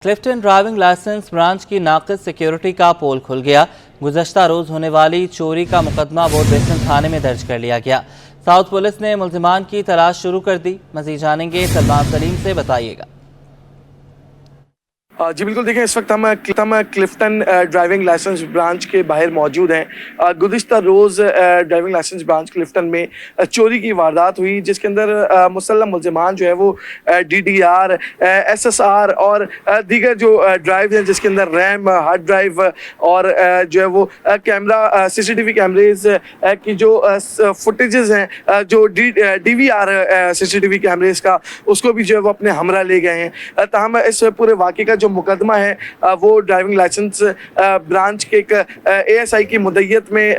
Clifton driving licence branch की नाक़िस security का पोल खुल गया। गुज़श्ता रोज़ होने वाली चोरी का मुकदमा बोर्ड बेसन थाने में दर्ज कर लिया गया। साउथ पुलिस ने मुल्ज़िमान की तलाश शुरू कर दी। मज़ीद जानेंगे सलमान सलीम से, बताइएगा। जी बिल्कुल, देखिए इस वक्त हम क्लिफ्टन ड्राइविंग लाइसेंस ब्रांच के बाहर मौजूद हैं। गुज़िश्ता रोज़ ड्राइविंग लाइसेंस ब्रांच क्लिफ्टन में चोरी की वारदात हुई, जिसके अंदर मुसल्लम मुल्ज़िमान जो है वो DDR, SSR और दीगर जो ड्राइव हैं, जिसके अंदर रैम, हार्ड ड्राइव और जो है वो कैमरा, CCTV कैमरेज की जो फुटेजेस हैं, जो DVR CCTV कैमरेज का, उसको भी जो है वो अपने हमरा ले गए हैं। ताहम इस पूरे वाक़े का जो मुकदमा है वो ड्राइविंग लाइसेंस ब्रांच के एक ASI की मुद्दत में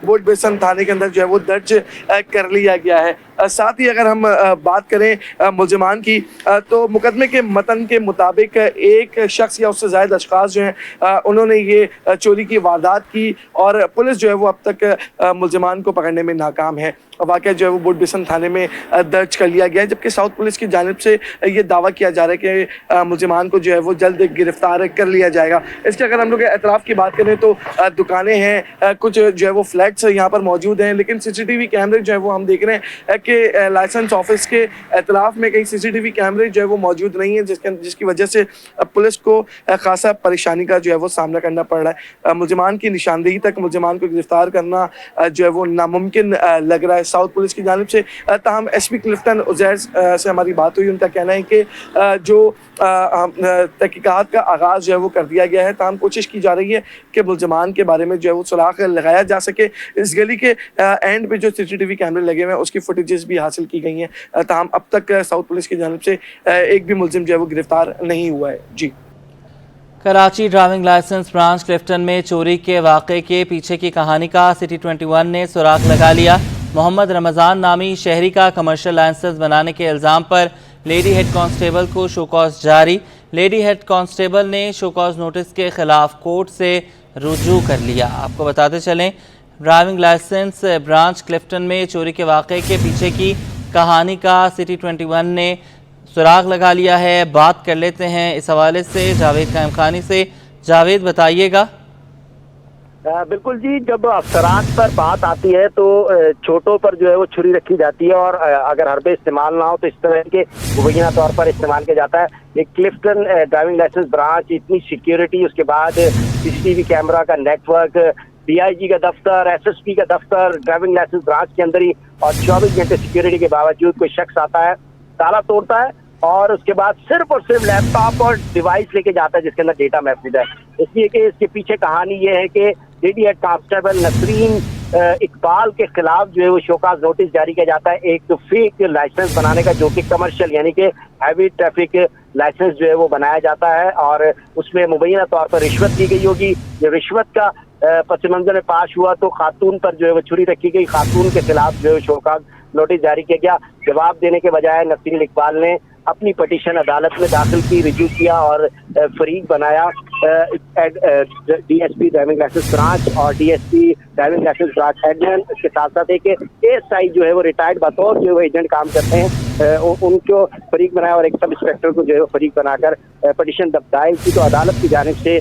बोर्ड बेसन थाने के अंदर जो है वो दर्ज कर लिया गया है। साथ ही अगर हम बात करें मुल्ज़िमान की, तो मुकदमे के मतन के मुताबिक एक शख्स या उससे ज़ायद अशख़ास जो हैं उन्होंने ये चोरी की वारदात की और पुलिस जो है वो अब तक मुल्ज़िमान को पकड़ने में नाकाम है। वाक़या जो है वो बोर्ड बेसन थाने में दर्ज कर लिया गया है, जबकि साउथ पुलिस की जानिब से ये दावा किया जा रहा है कि मुल्ज़िमान को जो है वो जल्द गिरफ्तार कर लिया जाएगा। इसके अगर हम लोग एतराफ़ की बात करें तो दुकानें हैं, कुछ जो है वो फ्लैट्स यहाँ पर मौजूद हैं, लेकिन CCTV कैमरे जो है वो हम देख रहे हैं कि लाइसेंस ऑफिस के एतराफ़ में कई CCTV कैमरे जो है वो मौजूद नहीं है, जिसकी वजह से पुलिस को खासा परेशानी का जो है वो सामना करना पड़ रहा है। मुल्ज़िमान की निशानदेही तक मुल्ज़िमान को गिरफ्तार करना जो है वो नामुमकिन लग रहा है साउथ पुलिस की जानिब से। ताहम SP क्लिफ्टन उज़ैर से हमारी बात हुई, उनका कहना है कि जो तहकीकात का आगाज़ जो है वो कर दिया गया है। ताहम कोशिश की जा रही है कि मुल्ज़िमान के बारे में जो है वो सुराग लगाया जा सके। इस गली के एंड पे जो CCTV कैमरे लगे हुए हैं उसकी फुटेजेस भी हासिल की गई हैं। ताहम अब तक साउथ पुलिस की जानिब से एक भी मुल्ज़िम जो है वो गिरफ्तार नहीं हुआ है। जी। Karachi driving licence branch Clifton में चोरी के वाक़े के पीछे की कहानी का सिटी 21 ने सुराग लगा लिया। मोहम्मद रमज़ान नामी शहरी का कमर्शियल लाइसेंस बनाने के इल्ज़ाम पर लेडी हेड कांस्टेबल को शोकॉज जारी। लेडी हेड कांस्टेबल ने शोकॉज नोटिस के खिलाफ कोर्ट से रुजू कर लिया। आपको बताते चलें, ड्राइविंग लाइसेंस ब्रांच क्लिफ्टन में चोरी के वाक़े के पीछे की कहानी का सिटी 21 ने सुराग लगा लिया है। बात कर लेते हैं इस हवाले से जावेद कायमखानी से। जावेद, बताइएगा। बिल्कुल जी, जब अफसरान पर बात आती है तो छोटों पर जो है वो छुरी रखी जाती है और अगर हरबे इस्तेमाल ना हो तो इस तरह के मुबैना तौर पर इस्तेमाल किया जाता है। एक क्लिफ्टन ड्राइविंग लाइसेंस ब्रांच, इतनी सिक्योरिटी, उसके बाद CCTV कैमरा का नेटवर्क, DIG का दफ्तर, SSP का दफ्तर ड्राइविंग लाइसेंस ब्रांच के अंदर ही, और 24 घंटे सिक्योरिटी के बावजूद कोई शख्स आता है, ताला तोड़ता है और उसके बाद सिर्फ और सिर्फ लैपटॉप और डिवाइस लेके जाता है जिसके अंदर डेटा महफूज है। इसलिए कि इसके पीछे कहानी ये है कि lady head constable Nasreen Iqbal के खिलाफ जो है वो शोकाज नोटिस जारी किया जाता है एक फेक लाइसेंस बनाने का, जो कि कमर्शियल यानी कि हैवी ट्रैफिक लाइसेंस जो है वो बनाया जाता है और उसमें मुबैना तौर पर रिश्वत दी गई होगी। जब रिश्वत का पस मंजर में पाश हुआ तो खातून पर जो है वो छुरी रखी गई। खातून के खिलाफ जो है शोकाज नोटिस जारी किया गया। जवाब देने के बजाय नसरीन इकबाल ने अपनी पटिशन अदालत में दाखिल की, रिज्यू किया और फरीक बनाया DSP ड्राइविंग लाइसेंस ब्रांच और DSP driving licence branch admin के साथ साथ एक ASI जो है वो रिटायर्ड बतौर जो है एजेंट काम करते हैं, उनको फरीक बनाया और एक सब इंस्पेक्टर को जो है फरीक बनाकर पटिशन दायर की। तो अदालत की जानिब से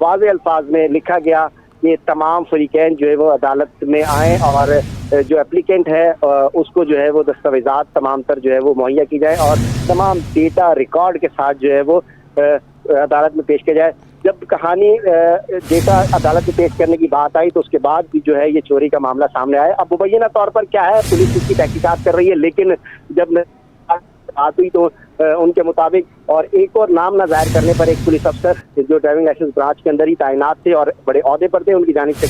वाज़ेह अल्फाज में लिखा गया कि तमाम फरीकैन जो है वो अदालत में आए और जो एप्लीकेंट है उसको जो है वो दस्तावेजात तमाम तर जो है वो मुहैया की जाए और तमाम डेटा रिकॉर्ड के साथ जो है वो अदालत में पेश किया जाए। जब कहानी डेटा अदालत में पेश करने की बात आई तो उसके बाद भी जो है ये चोरी का मामला सामने आया। अब मुबैना तौर पर क्या है, पुलिस इसकी तहकीकात कर रही है, लेकिन जब बात हुई तो उनके मुताबिक और एक और नाम ना जाहिर करने पर एक पुलिस अफसर जो ड्राइविंग लाइसेंस ब्रांच के अंदर ही तैनात थे और बड़े ओहदे पर थे, उनकी जानिब से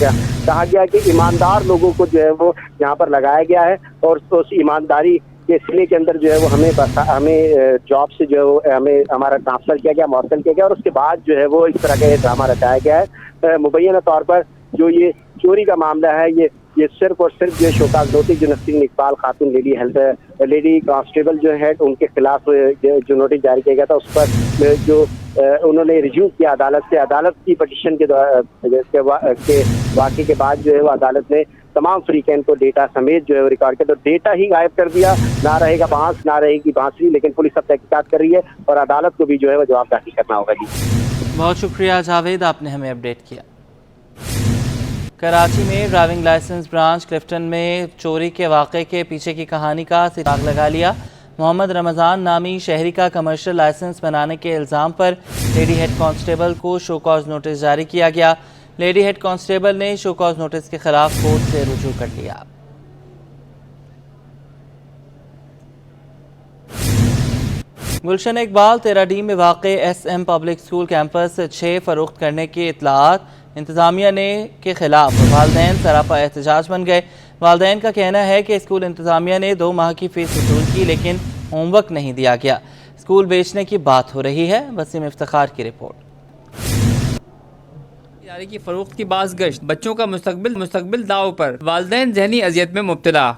कहा गया कि ईमानदार लोगों को जो है वो यहाँ पर लगाया गया है और उस ईमानदारी के सिले के अंदर जो है वो हमें जॉब से जो है वो हमें हमारा ट्रांसफर किया गया, मौसल किया गया और उसके बाद जो है वो इस तरह का ड्रामा रचाया गया है। मुबैना तौर पर जो ये चोरी का मामला है ये सिर्फ और सिर्फ जो शोकाज नोटिस जो नसरीन इकबाल खातून लेडी कांस्टेबल जो है उनके खिलाफ जो नोटिस जारी किया गया था उस पर जो उन्होंने रिज्यूम किया अदालत से। अदालत की पटिशन के वाक़े के बाद जो है वो अदालत ने तमाम फ्रीकैन को डेटा समेत जो है वो रिकॉर्ड किया, तो डेटा ही गायब कर दिया। ना रहेगा बांस, ना रहेगी बांसुरी, लेकिन पुलिस अब तहकीकात कर रही है और अदालत को भी जो है वो जवाबदाही करना होगा। जी बहुत शुक्रिया जावेद, आपने हमें अपडेट किया। कराची में ड्राइविंग लाइसेंस ब्रांच क्लिफ्टन में चोरी के वाक़े के पीछे की कहानी का सिराग लगा लिया। मोहम्मद रमज़ान नामी शहरी का कमर्शियल लाइसेंस बनाने के इल्ज़ाम पर लेडी हेड कांस्टेबल को शो कॉज नोटिस जारी किया गया। लेडी हेड कांस्टेबल ने शो कॉज नोटिस के खिलाफ कोर्ट से रुजू कर लिया। गुलशन इकबाल 13D में वाक़े SM पब्लिक स्कूल कैंपस 6 फरोख्त करने की इत्तलात इंतज़ामिया ने के खिलाफ वालदैन सरापा एहतजाज बन गए। वालदैन का कहना है कि स्कूल इंतज़ामिया ने 2 माह की फ़ीस वसूल की, लेकिन होमवर्क नहीं दिया गया। स्कूल बेचने की बात हो रही है। वसीम इफ्तिखार की रिपोर्ट। इदारे की फरोख्त की बाज़ गश्त, बच्चों का मुस्तकबिल दाव पर, वालदैन ज़हनी अजियत में मुब्तला।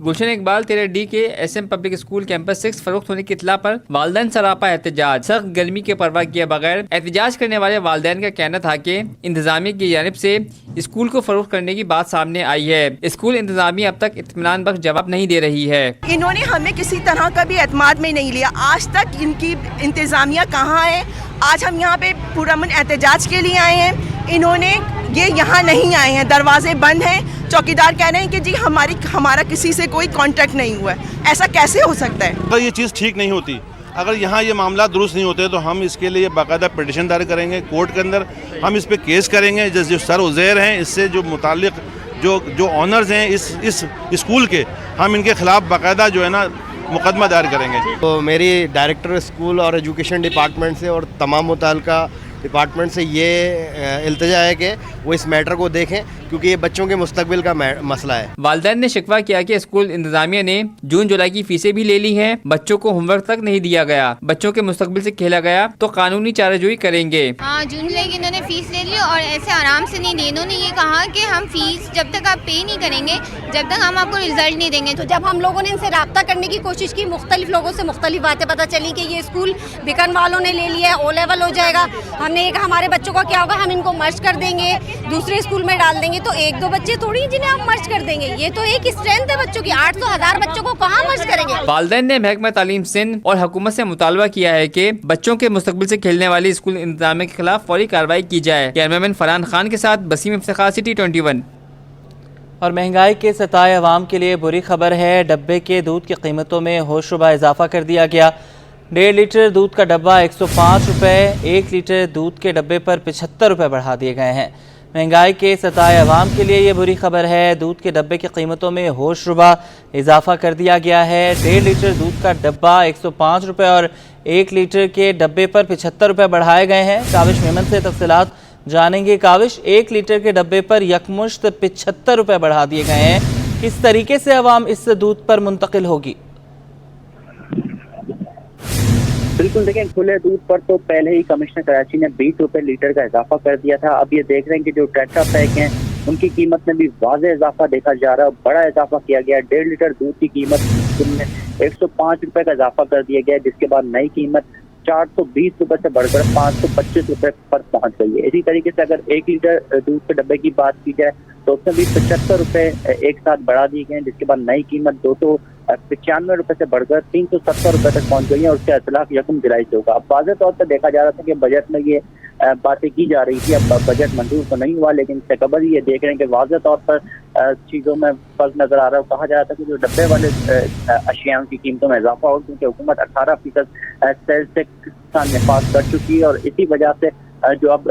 गुलशन इकबाल 13D के SM पब्लिक स्कूल कैंपस 6 फरोख्त होने की इत्तला पर वालदैन सरापा एहतजाज। सख्त गर्मी के परवाह किए बगैर एहतजाज करने वाले वालदैन का कहना था कि इंतजामिया की जानिब से स्कूल को फरोख्त करने की बात सामने आई है। स्कूल इंतजामिया अब तक इत्मीनान बख्श जवाब नहीं दे रही है। इन्होंने हमें किसी तरह का भी एतमाद में नहीं लिया। आज तक इनकी इंतजामिया कहाँ है? आज हम यहाँ पे पुरअमन एहतजाज के लिए आए हैं, ये यहाँ नहीं आए हैं, दरवाजे बंद हैं। चौकीदार कह रहे हैं कि जी हमारा किसी से कोई कांटेक्ट नहीं हुआ है। ऐसा कैसे हो सकता है? अगर ये चीज़ ठीक नहीं होती, अगर यहाँ ये मामला दुरुस्त नहीं होते, तो हम इसके लिए बाकायदा पिटिशन दायर करेंगे कोर्ट के अंदर। हम इस पर केस करेंगे। जो सर उज़ैर हैं, इससे जो मुताल्लिक जो ऑनर्स हैं इस स्कूल के, हम इनके खिलाफ बाकायदा जो है ना मुकदमा दायर करेंगे। तो मेरी डायरेक्टर स्कूल और एजुकेशन डिपार्टमेंट से और तमाम मुताल्लिका डिपार्टमेंट से ये इल्तिजा है कि वो इस मैटर को देखें, क्योंकि ये बच्चों के मुस्तकबिल का मसला है। वालिदैन ने शिकवा किया कि स्कूल इंतजामिया ने जून जुलाई की फीसें भी ले ली हैं, बच्चों को होमवर्क तक नहीं दिया गया, बच्चों के मुस्तकबिल से खेला गया तो कानूनी चाराजोई करेंगे। हाँ, जून जुलाई की इन्होंने फीस ले ली और ऐसे आराम से नहीं दी। इन्होंने ये कहा कि हम फीस जब तक आप पे नहीं करेंगे, जब तक हम आपको रिजल्ट नहीं देंगे। तो जब हम लोगों ने इनसे रब्ता करने की कोशिश की, मुख्तलिफ लोगों से मुख्तलिफ बातें पता चली कि ये स्कूल बिकन वालों ने ले लिया है, O लेवल हो जाएगा। हमने ये कहा हमारे बच्चों का क्या होगा, हम इनको मर्ज कर देंगे, दूसरे स्कूल में डाल देंगे। तो 1-2 बच्चे थोड़ी जिन्हें हम मर्ज कर देंगे, ये तो एक स्ट्रेंथ है बच्चों की। 800,000 बच्चों को कहाँ मर्ज करेंगे? वालिदैन ने महकमा तालीम सिंध और हुकूमत से मुतालबा किया है कि बच्चों के मुस्तकबिल से खेलने वाली स्कूल इंतजामिया के खिलाफ फौरी कार्रवाई की जाए। कैमरामैन फरहान खान के साथ वसीम इफ्तिखार, सिटी 21। और महंगाई के सताए अवाम के लिए बुरी खबर है। डब्बे के दूध की कीमतों में होशरुबा इजाफा कर दिया गया। 1.5 लीटर दूध का डब्बा 105 रुपये, 1 लीटर दूध के डब्बे पर 75 रुपये बढ़ा दिए गए हैं। महंगाई के सताए अवाम के लिए ये बुरी खबर है। दूध के डब्बे की कीमतों में होशरुबा इजाफा कर दिया गया है। 1.5 लीटर दूध का डब्बा 105 रुपये और 1 लीटर के डब्बे पर 75 रुपये बढ़ाए गए हैं। काविश मेमन से तफसीलात जानेंगे। काविश, 1 लीटर के डब्बे पर यकमुश्त 75 रुपये बढ़ा दिए गए हैं। किस तरीके से अवाम इस दूध पर मुंतकिल होगी? बिल्कुल, देखें, खुले दूध पर तो पहले ही कमिश्नर कराची ने 20 रुपए लीटर का इजाफा कर दिया था। अब ये देख रहे हैं कि जो टेट्रा पैक हैं उनकी कीमत में भी वाज़ेह इजाफा देखा जा रहा है। बड़ा इजाफा किया गया है। 1.5 लीटर दूध की कीमत में 105 रुपए का इजाफा कर दिया गया है, जिसके बाद नई कीमत 420 रुपए से बढ़कर 525 रुपए पर पहुंच गई है। इसी तरीके से अगर 1 लीटर दूध के डब्बे की बात की जाए तो उसमें भी 75 रुपए एक साथ बढ़ा दिए गए हैं, जिसके बाद नई कीमत 295 रुपए से बढ़कर 370 रुपए तक पहुंच गई है और उसका इतलाक 1 जुलाई से होगा। अब वाज़ेह तौर पर देखा जा रहा था कि बजट में ये बातें की जा रही थी। अब बजट मंजूर तो नहीं हुआ, लेकिन इससे कबल ये देख रहे हैं कि वाज़ेह तौर पर चीज़ों में फर्क नजर आ रहा है। कहा जा रहा था कि जो डब्बे वाले अशियाओं की कीमतों में इजाफा हो, क्योंकि हुकूमत 18% सेल्स टैक्स का निफाज कर चुकी है और इसी वजह से जो अब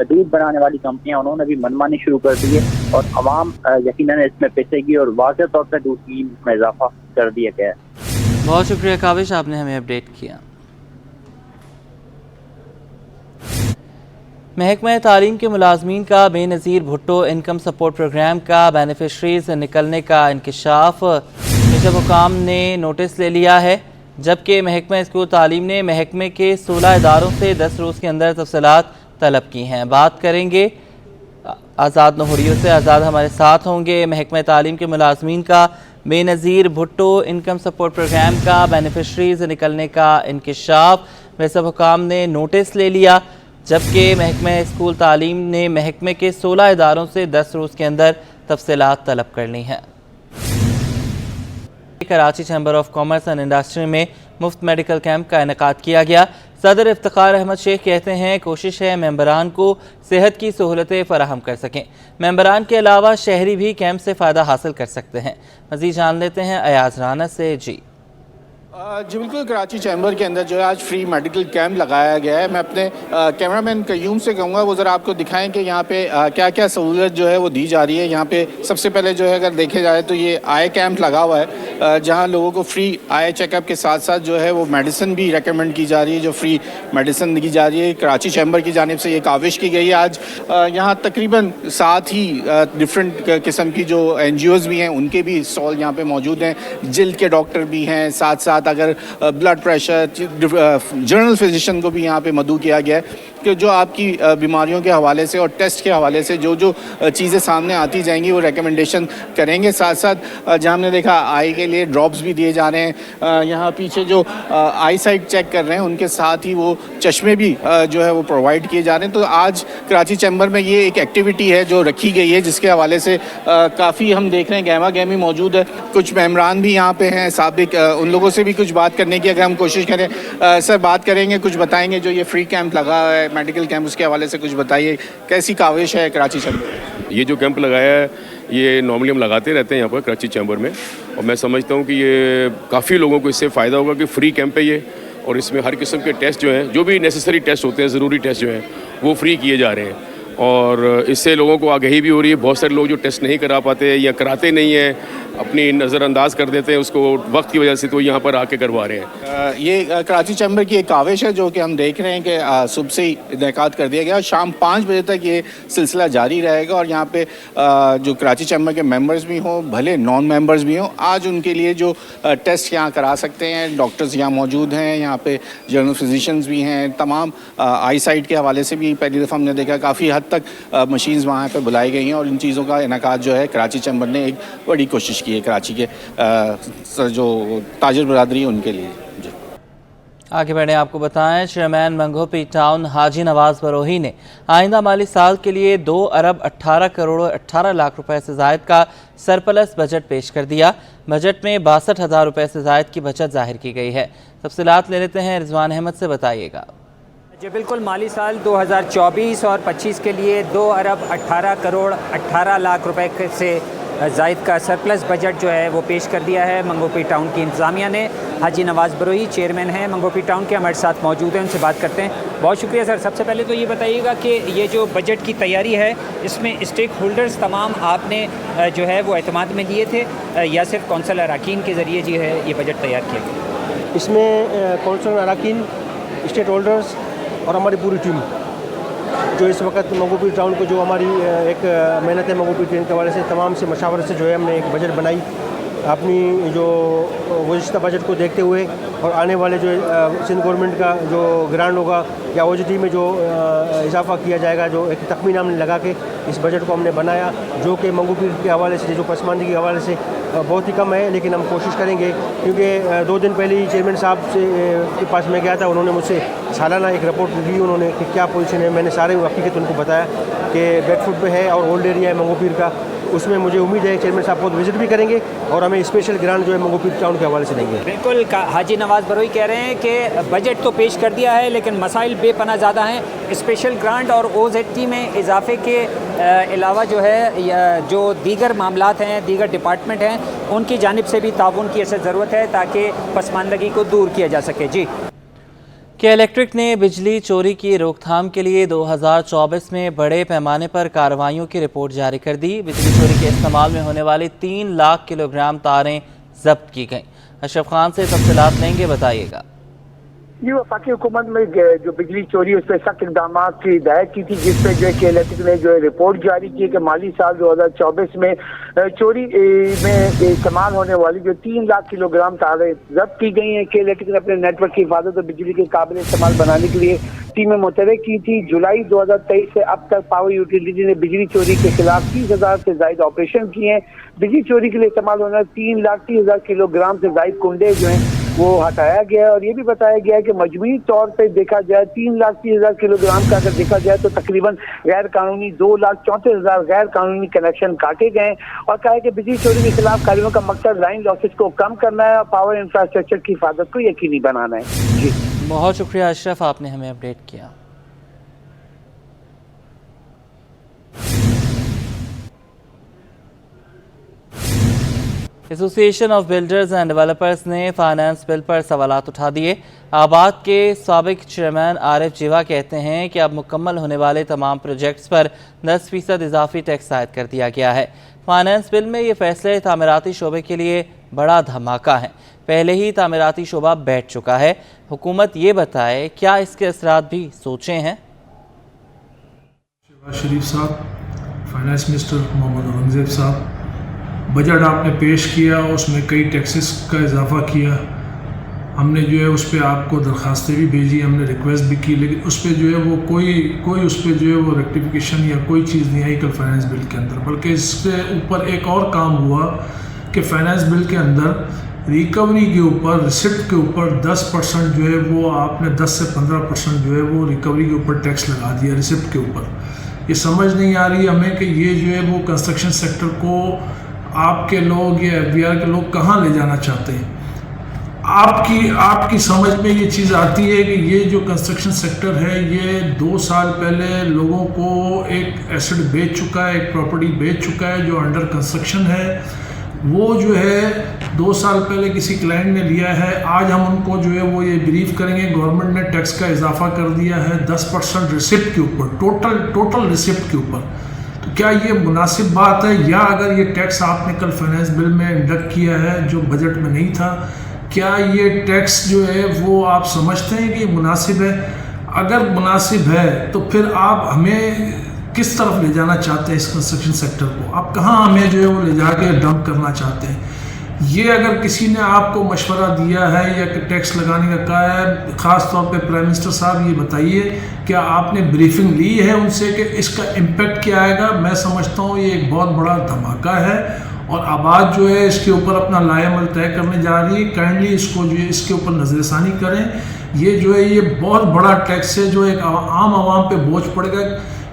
दूध बनाने वाली कंपनियां उन्होंने भी मनमानी शुरू कर दी है और अवाम यकीनन इसमें पिसेगी और वाज़ेह तौर पर दूध की कीमत में इजाफा कर दिया गया है। बहुत शुक्रिया काविश, आपने हमें अपडेट किया। महकमा तालीम के मुलाजमीन का Benazir Bhutto income support programme का बेनिफिशरीज निकलने का इंकशाफ निजाम हुकाम ने नोटिस ले लिया है, जबकि महकमा स्कूल तालीम ने महकमे के 16 इदारों से 10 रोज़ के अंदर तफसीलात तलब की हैं। बात करेंगे आज़ाद नहूरियों से। आज़ाद हमारे साथ होंगे। महकमा तालीम के मुलाजमीन का Benazir Bhutto income support programme का बेनिफिशरीज निकलने का इंकिशाफ वैसे हुकाम ने नोटिस ले लिया, जबकि महकमा स्कूल तालीम ने महकमे के 16 इदारों से 10 रोज़ के अंदर तफसीलात तलब कर ली हैं। Karachi chamber of commerce and industry में मुफ्त मेडिकल कैंप का इनेकाद किया गया। सदर इफ्तिखार अहमद शेख कहते हैं कोशिश है मेंबरान को सेहत की सहूलतें फराहम कर सकें। मेंबरान के अलावा शहरी भी कैंप से फ़ायदा हासिल कर सकते हैं। मज़ीद जान लेते हैं अयाज राना से। जी बिल्कुल, कराची चैम्बर के अंदर जो है आज फ्री मेडिकल कैंप लगाया गया है। मैं अपने कैमरामैन कयूम से कहूँगा वो ज़रा आपको दिखाएं कि यहाँ पे क्या क्या सहूलत जो है वो दी जा रही है। यहाँ पे सबसे पहले जो है अगर देखे जाए तो ये आई कैंप लगा हुआ है, जहाँ लोगों को फ्री आई चेकअप के साथ साथ जो है वो मेडिसिन भी रेकमेंड की जा रही है, जो फ्री मेडिसिन दी जा रही है। कराची चैम्बर की जानिब से ये काविश की गई है। आज यहाँ तकरीबन 7 ही डिफरेंट किस्म की जो NGOs भी हैं उनके भी स्टॉल यहाँ पे मौजूद हैं। जिल्द के डॉक्टर भी हैं, साथ साथ अगर ब्लड प्रेशर, जनरल फिजिशियन को भी यहाँ पे मदऊ किया गया है कि जो आपकी बीमारियों के हवाले से और टेस्ट के हवाले से जो जो चीज़ें सामने आती जाएंगी वो रिकमेंडेशन करेंगे। साथ साथ जहाँ हमने देखा आई के लिए ड्रॉप्स भी दिए जा रहे हैं। यहाँ पीछे जो आई साइट चेक कर रहे हैं उनके साथ ही वो चश्मे भी जो है वो प्रोवाइड किए जा रहे हैं। तो आज कराची चैम्बर में ये एक एक्टिविटी है जो रखी गई है, जिसके हवाले से काफ़ी हम देख रहे हैं गहमा गहमी मौजूद है। कुछ मेम्बरान भी यहाँ पे हैं साबिक, उन लोगों से भी कुछ बात करने की अगर हम कोशिश करें। सर बात करेंगे, कुछ बताएंगे जो ये फ्री कैंप लगा है मेडिकल कैंप, उसके हवाले से कुछ बताइए, कैसी काविश है कराची चैम्बर? ये जो कैंप लगाया है ये नॉर्मली हम लगाते रहते हैं यहाँ पर कराची चैम्बर में, और मैं समझता हूँ कि ये काफ़ी लोगों को इससे फ़ायदा होगा कि फ्री कैंप है ये, और इसमें हर किस्म के टेस्ट जो हैं, जो भी नेसेसरी टेस्ट होते हैं, ज़रूरी टेस्ट जो हैं वो फ्री किए जा रहे हैं। और इससे लोगों को आगाही भी हो रही है। बहुत सारे लोग जो टेस्ट नहीं करा पाते या कराते नहीं हैं, अपनी नज़रअंदाज कर देते हैं उसको वक्त की वजह से, तो यहाँ पर आके करवा रहे हैं। ये कराची चैम्बर की एक काविश है जो कि हम देख रहे हैं कि सुबह से ही इनेकाद कर दिया गया, शाम 5 बजे तक ये सिलसिला जारी रहेगा। और यहाँ पे जो कराची चैम्बर के मेंबर्स भी हों, भले नॉन मेंबर्स भी हों, आज उनके लिए जो टेस्ट यहाँ करा सकते हैं। डॉक्टर्स यहाँ मौजूद हैं, यहाँ पे जनरल फिजिशियंस भी हैं, तमाम आई साइट के हवाले से भी पहली दफ़ा हमने देखा काफ़ी हद तक मशीन्स वहाँ पर बुलाई गई हैं। और इन चीज़ों का इनेकाद जो है कराची चैम्बर ने एक बड़ी कोशिश की है कराची के जो ताजिर बरादरी है उनके लिए। जी आगे बढ़े, आपको बताएं चेयरमैन मंगोपी टाउन हाजी नवाज बरोही ने आइंदा माली साल के लिए 2 अरब 18 करोड़ 18 लाख रुपए से ज़ायद का सरप्लस बजट पेश कर दिया। बजट में 62,000 रुपए से ज़ायद की बचत जाहिर की गई है। तफसीलात ले लेते हैं, रिजवान अहमद से बताइएगा। जी बिल्कुल, माली साल 2024 और 25 के लिए 2 अरब 18 करोड़ 18 लाख रुपए से ज़ायद का सरप्लस बजट जो है वो पेश कर दिया है मंगोपी टाउन की इंतज़ामिया ने। हाजी नवाज़ बरोही चेयरमैन हैं मंगोपी टाउन के, हमारे साथ मौजूद हैं, उनसे बात करते हैं। बहुत शुक्रिया सर। सबसे पहले तो ये बताइएगा कि ये जो बजट की तैयारी है इसमें स्टेक होल्डर्स तमाम आपने जो है वो एतमाद में लिए थे या सिर्फ कौंसल अराकीन के ज़रिए जो है ये बजट तैयार किया गया? इसमें कौंसल अराकीन, स्टेक होल्डर्स और हमारी पूरी टीम जो इस वक्त मंगोपी टाउन को जो हमारी एक मेहनत है मंगोपी टाउन के हवाले से तमाम से मशावरत से जो है हमने एक बजट बनाई अपनी जो गुज़िश्ता बजट को देखते हुए, और आने वाले जो सिंध गवर्नमेंट का जो ग्रांट होगा या OGT में जो इजाफा किया जाएगा, जो एक तखमीना हमने लगा के इस बजट को हमने बनाया, जो कि मंगोपी के हवाले से, जो पसमानदगी के हवाले से बहुत ही कम है, लेकिन हम कोशिश करेंगे। क्योंकि 2 दिन पहले ही चेयरमैन साहब से के पास मैं गया था, उन्होंने मुझसे सालाना एक रिपोर्ट ली, उन्होंने कि क्या पोजीशन है, मैंने सारे हकीकत उनको बताया कि बैकफुट पे है और ओल्ड एरिया है मंगोपीर का। उसमें मुझे उम्मीद है चेयरमैन साहब को विजिट भी करेंगे और हमें स्पेशल ग्रांट जो है मंगोपीर टाउन के हवाले से देंगे। बिल्कुल, हाजी नवाज़ बरोही कह रहे हैं कि बजट तो पेश कर दिया है लेकिन मसाइल बेपना ज़्यादा हैं। स्पेशल ग्रांट और OZT में इजाफे के अलावा जो है जो दीगर मामलात हैं, दीगर डिपार्टमेंट हैं, उनकी जानिब से भी ताउन की ऐसे ज़रूरत है ताकि पसमानदगी को दूर किया जा सके। जी के इलेक्ट्रिक ने बिजली चोरी की रोकथाम के लिए 2024 में बड़े पैमाने पर कार्रवाइयों की रिपोर्ट जारी कर दी। बिजली चोरी के इस्तेमाल में होने वाली 3 लाख किलोग्राम तारें जब्त की गईं। अशरफ खान से तफसीलात लेंगे, बताइएगा। ये वफाकी हुकूमत में जो बिजली चोरी उस पर सख्त इकदाम की हिदायत की थी, जिसपे जो है के इलेक्ट्रिक ने जो है रिपोर्ट जारी की कि माली साल 2024 में चोरी में इस्तेमाल होने वाली जो 3 लाख किलोग्राम तारें जब्त की गई हैं। के इलेक्ट्रिक ने अपने नेटवर्क की हिफाजत और बिजली के काबिल इस्तेमाल बनाने के लिए टीमें मुतहरिक की थी। जुलाई 2023 से अब तक पावर यूटिलिटी ने बिजली चोरी के खिलाफ 30,000 से ज्यादा ऑपरेशन किए हैं। बिजली चोरी के लिए इस्तेमाल होने 3,30,000 किलोग्राम से ज्यादा कुंडे जो हैं वो हटाया गया है। और ये भी बताया गया है कि मजमूई तौर पे देखा जाए 3,30,000 किलोग्राम का अगर देखा जाए तो तकरीबन गैर कानूनी 2,34,000 गैर कानूनी कनेक्शन काटे गए। और कहा है कि बिजली चोरी के खिलाफ कार्यों का मकसद लाइन लॉसेस को कम करना है और पावर इंफ्रास्ट्रक्चर की हिफाजत को यकीनी बनाना है। जी बहुत शुक्रिया अशरफ, आपने हमें अपडेट किया। Association of builders and developers ने फाइनेंस बिल पर सवालात उठा दिए। आबाद के साबिक चेयरमैन आरिफ जीवा कहते हैं कि अब मुकम्मल होने वाले तमाम प्रोजेक्ट्स पर 10% इजाफी टैक्स आयद कर दिया गया है। फाइनेंस बिल में ये फैसले तामीराती शोबे के लिए बड़ा धमाका है। पहले ही तामीराती शोबा बैठ चुका है। हुकूमत ये बताए क्या इसके असरात भी सोचे हैं। शहबाज शरीफ साहब, फाइनेंस मिनिस्टर मोहम्मद औरंगजेब साहब, बजट आपने पेश किया, उसमें कई टैक्सेस का इजाफा किया। हमने जो है उस पर आपको दरख्वास्तें भी भेजी, हमने रिक्वेस्ट भी की, लेकिन उस पर जो है वो कोई उस पर जो है वो रेक्टिफिकेशन या कोई चीज़ नहीं आई कल फाइनेंस बिल के अंदर। बल्कि इसके ऊपर एक और काम हुआ कि फाइनेंस बिल के अंदर रिकवरी के ऊपर, रिसिप्ट के ऊपर 10% जो है वो आपने 10 से 15% जो है वो रिकवरी के ऊपर टैक्स लगा दिया रिसिप्ट के ऊपर। ये समझ नहीं आ रही हमें कि ये जो है वो कंस्ट्रक्शन सेक्टर को आपके लोग या FBR के लोग कहाँ ले जाना चाहते हैं। आपकी समझ में ये चीज़ आती है कि ये जो कंस्ट्रक्शन सेक्टर है ये 2 साल पहले लोगों को एक एसेट बेच चुका है, एक प्रॉपर्टी बेच चुका है जो अंडर कंस्ट्रक्शन है। वो जो है 2 साल पहले किसी क्लाइंट ने लिया है। आज हम उनको जो है वो ये ब्रीफ करेंगे, गवर्नमेंट ने टैक्स का इजाफा कर दिया है 10% रिसिप्ट के ऊपर, टोटल रिसिप्ट के ऊपर। तो क्या ये मुनासिब बात है? या अगर ये टैक्स आपने कल फाइनेंस बिल में इंडक्ट किया है जो बजट में नहीं था, क्या ये टैक्स जो है वो आप समझते हैं कि मुनासिब है? अगर मुनासिब है तो फिर आप हमें किस तरफ ले जाना चाहते हैं इस कंस्ट्रक्शन सेक्टर को? आप कहाँ हमें जो है वो ले जाके डंप करना चाहते हैं? ये अगर किसी ने आपको मशवरा दिया है या टैक्स लगाने का कहा है, ख़ास तौर पे प्राइम मिनिस्टर साहब ये बताइए क्या आपने ब्रीफिंग ली है उनसे कि इसका इम्पेक्ट क्या आएगा? मैं समझता हूँ ये एक बहुत बड़ा धमाका है और आबाद जो है इसके ऊपर अपना लाएमल तय करने जा रही है। काइंडली इसको जो है इसके ऊपर नज़रसानी करें। ये जो है ये बहुत बड़ा टैक्स है जो एक आम आवाम पे बोझ पड़ेगा।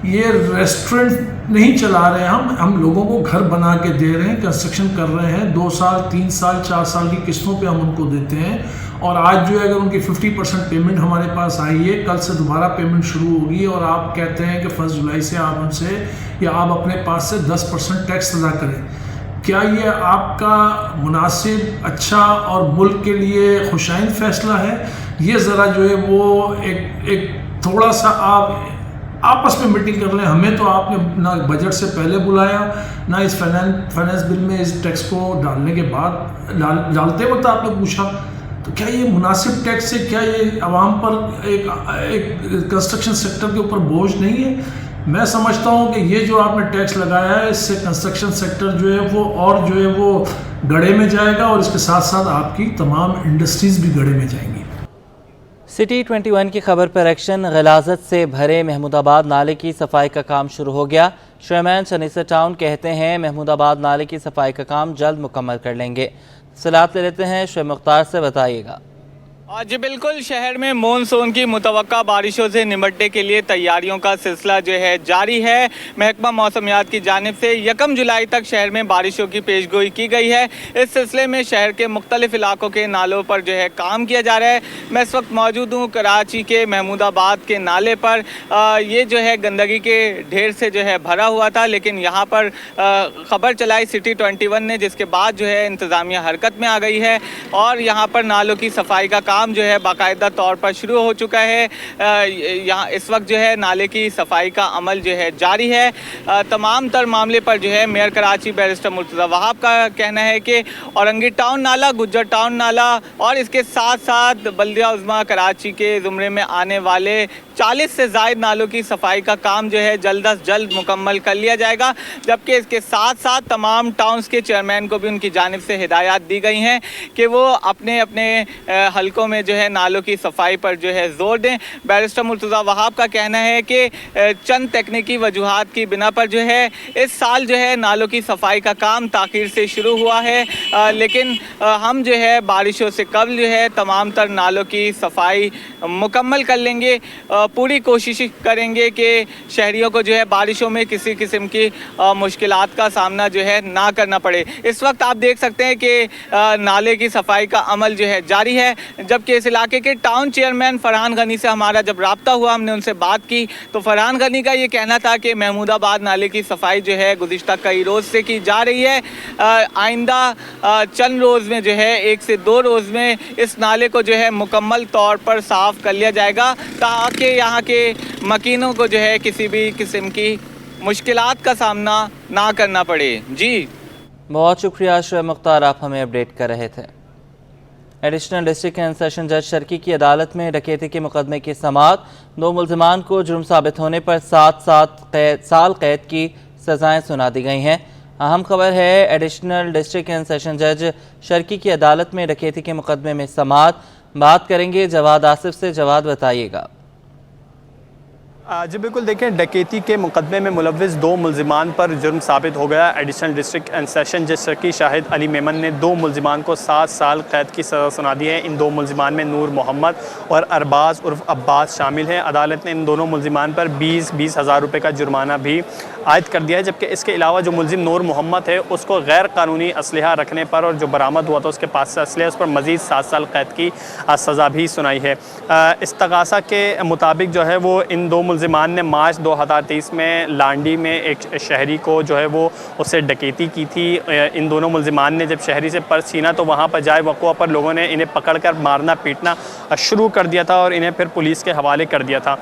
ये रेस्टोरेंट नहीं चला रहे हैं हम लोगों को घर बना के दे रहे हैं, कंस्ट्रक्शन कर रहे हैं, 2 साल 3 साल 4 साल की किस्तों पे हम उनको देते हैं। और आज जो है अगर उनकी 50% पेमेंट हमारे पास आई है, कल से दोबारा पेमेंट शुरू होगी और आप कहते हैं कि 1 जुलाई से आप उनसे या आप अपने पास से 10% टैक्स अदा करें। क्या ये आपका मुनासिब, अच्छा और मुल्क के लिए खुशाइंद फैसला है? ये ज़रा जो है वो एक थोड़ा सा आप आपस में मीटिंग कर लें। हमें तो आपने ना बजट से पहले बुलाया, ना इस फाइनेंस बिल में इस टैक्स को डालने के बाद डालते वक्त आपने पूछा। तो क्या ये मुनासिब टैक्स है? क्या ये आवाम पर एक कंस्ट्रक्शन सेक्टर के ऊपर बोझ नहीं है? मैं समझता हूँ कि ये जो आपने टैक्स लगाया है इससे कंस्ट्रक्शन सेक्टर जो है वो और जो है वो गड़े में जाएगा और इसके साथ साथ आपकी तमाम इंडस्ट्रीज़ भी गड़े में जाएंगी। सिटी 21 की खबर पर एक्शन। गलाजत से भरे महमूदाबाद नाले की सफाई का काम शुरू हो गया। चेयरमैन शनीसर टाउन कहते हैं महमूदाबाद नाले की सफाई का काम जल्द मुकम्मल कर लेंगे। सलात ले लेते हैं शुएब मुख्तार से, बताइएगा। जी बिल्कुल, शहर में मानसून की मुतवक्का बारिशों से निपटने के लिए तैयारियों का सिलसिला जो है जारी है। महकमा मौसमियात की जानिब से 1 जुलाई तक शहर में बारिशों की पेशगोई की गई है। इस सिलसिले में शहर के मुख्तलिफ इलाकों के नालों पर जो है काम किया जा रहा है। मैं इस वक्त मौजूद हूँ कराची के महमूदाबाद के नाले पर। ये जो है गंदगी के ढेर से जो है भरा हुआ था, लेकिन यहाँ पर ख़बर चलाई सिटी 21 ने, जिसके बाद जो है इंतज़ामिया हरकत में आ गई है और यहाँ पर नालों की सफाई का काम जो है बाकायदा तौर पर शुरू हो चुका है। यहाँ इस वक्त जो है नाले की सफाई का अमल जो है जारी है। तमाम तर मामले पर जो है मेयर कराची बैरिस्टर मुर्तज़ा वहाब का कहना है कि औरंगी टाउन नाला, गुज्जर टाउन नाला और इसके साथ साथ बल्दिया उज़्मा कराची के ज़ुमरे में आने वाले 40 से ज़ायद नालों की सफाई का काम जो है जल्द अज जल्द मुकम्मल कर लिया जाएगा। जबकि इसके साथ साथ तमाम टाउन्स के चेयरमैन को भी उनकी जानिब से हिदायत दी गई हैं कि वो अपने अपने हलकों में जो है नालों की सफाई पर जो है ज़ोर दें। बैरिस्टर मुर्तज़ा वहाब का कहना है कि चंद तकनीकी वजूहात की बिना पर जो है इस साल जो है नालों की सफाई का काम ताख़ीर से शुरू हुआ है, लेकिन हम जो है बारिशों से कबल जो है तमाम तर नालों की सफाई मुकम्मल कर लेंगे। पूरी कोशिश करेंगे कि शहरियों को जो है बारिशों में किसी किस्म की मुश्किलात का सामना जो है ना करना पड़े। इस वक्त आप देख सकते हैं कि नाले की सफाई का अमल जो है जारी है। जबकि इस इलाके के टाउन चेयरमैन फरहान गनी से हमारा जब रब्ता हुआ, हमने उनसे बात की तो फरहान गनी का ये कहना था कि महमूदाबाद नाले की सफाई जो है गुज़िश्ता कई रोज़ से की जा रही है। आइंदा चंद रोज़ में जो है 1 से 2 रोज़ में इस नाले को जो है मुकम्मल तौर पर साफ़ कर लिया जाएगा ताकि यहाँ के मकीनों को जो है किसी भी किस्म की मुश्किलात का सामना ना करना पड़े। जी बहुत शुक्रिया शोएब मुख्तार, आप हमें अपडेट कर रहे थे। एडिशनल डिस्ट्रिक्ट एंड सेशन जज शर्की की अदालत में डकैती के मुकदमे की समाअत। 2 मुल्जिमान को जुर्म साबित होने पर 7 साल कैद की सज़ाएँ सुना दी गई हैं। अहम खबर है, एडिशनल डिस्ट्रिक्ट एंड सेशन जज शर्की की अदालत में डकैती के मुकदमे में समाअत। बात करेंगे जवाद आसिफ से। जवाद, बताइएगा। जी बिल्कुल, देखें डकैती के मुकदमे में मुलव्विस 2 मुल्जिमान पर जुर्म साबित हो गया। एडिशनल डिस्ट्रिक्ट एंड सेशन जज शर्की शाहिद अली मेमन ने 2 मुल्जिमान को 7 साल कैद की सज़ा सुना दी है। इन 2 मुल्जिमान में नूर मोहम्मद और अरबाज उर्फ अब्बास शामिल हैं। अदालत ने इन दोनों मुल्जिमान पर 20-20 हज़ार रुपये का जुर्माना भी आयद कर दिया है। जबकि इसके अलावा जो मुल्जिम नूर मोहम्मद है उसको गैर कानूनी असलहा रखने पर और जो बरामद हुआ था उसके पास से असलहा, उस पर मज़ीद 7 साल कैद की सज़ा भी सुनाई है। इस्तगासा के मुताबिक जो है वो इन 2 मुल्जिमान ने मार्च 2023 में लांडी में एक शहरी को जो है वो उससे डकैती की थी। इन दोनों मुल्जिमान ने जब शहरी से पर्स छीना तो वहाँ पर जाए वक़्वा पर लोगों ने इन्हें पकड़कर मारना पीटना शुरू कर दिया था और इन्हें फिर पुलिस के हवाले कर दिया था।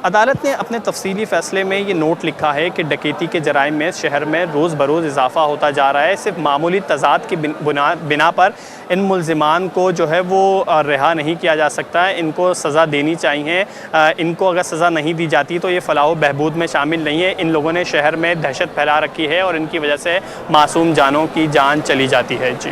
अदालत ने अपने तफसीली फ़ैसले में ये नोट लिखा है कि डकैती के जराइम में शहर में रोज़ बरोज़ इजाफ़ा होता जा रहा है। सिर्फ मामूली तज़ाद की बिना पर इन मुल्जिमान को जो है वो रिहा नहीं किया जा सकता है। इनको सज़ा देनी चाहिए। इनको अगर सज़ा नहीं दी जाती तो ये फलाह बहबूद में शामिल नहीं है। इन लोगों ने शहर में दहशत फैला रखी है और इनकी वजह से मासूम जानों की जान चली जाती है। जी